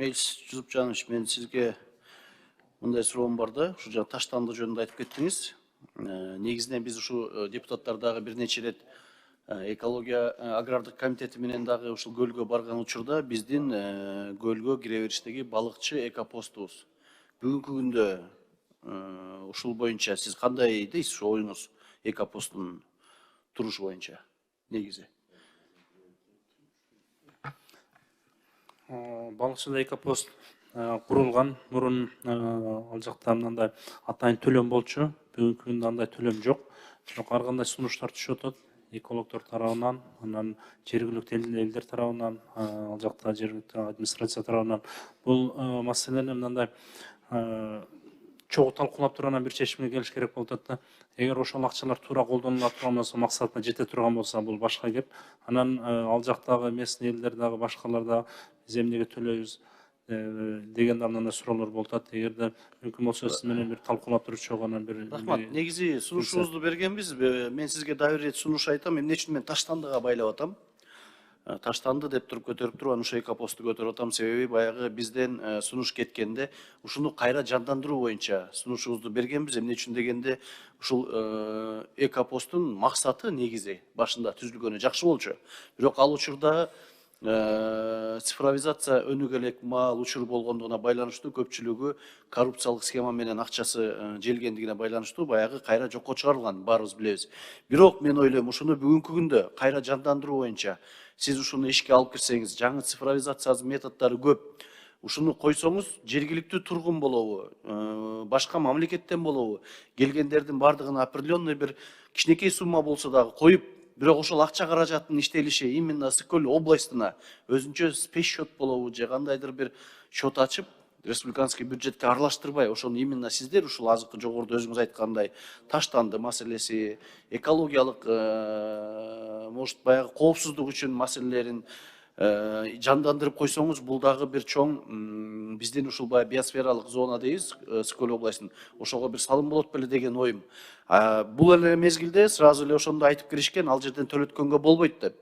Мелис Жүзупжанович, мен сизге мындай суроом бар да, ушу жаңы таштанды жөнүндө айтып кеттиңиз. Негизинен биз ушу депутаттар дагы бир нече ирет экология агрардык комитети менен дагы ушул көлгө барган учурда биздин көлгө кире бериштеги балыкчы экопостубуз. Бүгүнкү күндө ушул боюнча сиз кандай дейсиз оюңуз экопосттун турушу боюнча негизи? Балыкчыда экопост курулган мурун ал жакта мындай атайын төлөм болчу. Бүгүнкү күндө андай төлөм жок. Бирок ар кандай сунуштар түшүп атат экологдор тарабынан, анан жергиликтүү элдер тарабынан, ал жакта жергиликтүү администрация тарабынан бул маселени мындай чогуу талкуулап туруп анан бир чечимге келиш керек болуп атат да. Эгер ошол акчалар туура колдонула турган болсо, максатына жете турган болсо, бул башка кеп. Анан ал жактагы местный элдер дагы башкалар да биз эмнеге төлөйбүз деген да мындай суроолор болуп атат. Эгерде мүмкүн болсо сиз менен бир талкуулап туруп чогуу анан бир Рахмат. Негизи сунушубузду бергенбиз. Мен сизге дагы бир сунуш айтам. Эмне үчүн мен Таштандыга байлап атам? Таштанды деп туруп көтөрүп туруп, анан ошо экопосту көтөрүп атам. Себеби баягы бизден сунуш кеткенде ушуну кайра жандандыруу боюнча сунушубузду бергенбиз. Эмне үчүн дегенде, ушул экопосттун максаты негизи башында түзүлгөнү жакшы болчу. Бирок ал учурда цифровизация өнүгө элек маал учур болгондугуна байланыштуу көпчүлүгү коррупциялык схема менен акчасы желгендигине байланыштуу баягы кайра жокко чыгарылган, баарыбыз билебиз. Бирок мен ойлойм, ушуну бүгүнкү күндө кайра жандандыруу боюнча сиз ушуну ишке алып кирсеңиз, жаңы цифровизациянын методдору көп. Ушуну койсоңуз, жергиликтүү тургун болобу, башка мамлекеттен болобу, келгендердин бардыгына определенный бир кичинекей сумма болсо дагы коюп, бирок ошол акча каражаттын иштелиши именно Ысык көл областына өзүнчө спец счет болобу же кандайдыр бир счет ачып, республиканский бюджетке аралаштырбай, ошону именно сиздер ушул азыркы жогоруда өзүңүз айткандай Таштанды маселеси, экологиялык может баягы коопсуздук үчүн маселелерин жандандырып койсоңуз, бул дагы бир чоң биздин ушул баягы биосфералык зона дейбиз, Ысык көл областынын, ошого бир салым болот беле деген оюм. Бул эле мезгилде сразу эле ошондо айтып киришкен, ал жерден төлөткөнгө болбойт деп.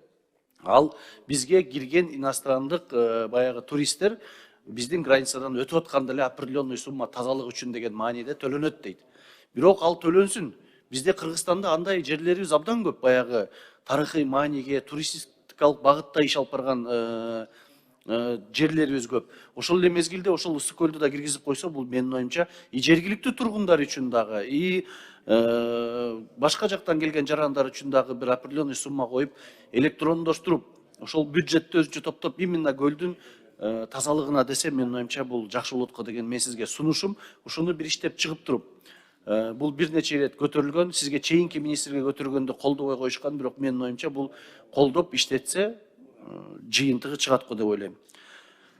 Ал бизге кирген инострандык баягы туристтер биздин границадан өтүп атканда эле определенный сумма тазалык үчүн деген мааниде төлөнөт дейт. Бирок ал төлөнсүн. Бизде Кыргызстанда андай жерлерибиз абдан көп, баягы тарыхый мааниге, туристикалык багытта иш алып барган жерлерибиз көп. Ошол эле мезгилде ошол Ысык көлдү да киргизип койсо, бул менин оюмча и жергиликтүү тургундар үчүн дагы, и башка жактан келген жарандар үчүн дагы бир определенный сумма коюп, электрондоштуруп, ошол бюджетти өзүнчө топтоп, именно көлдүн тазалыгына десе, менин оюмча бул жакшы болот го деген мен сизге сунушум. Ушуну бир иштеп чыгып туруп, бул бир нече ирет көтөрүлгөн, сизге чейинки министрге көтөргөндө колдобой коюшкан, бирок менин оюмча бул колдоп иштетсе жыйынтыгы чыгат го деп ойлойм.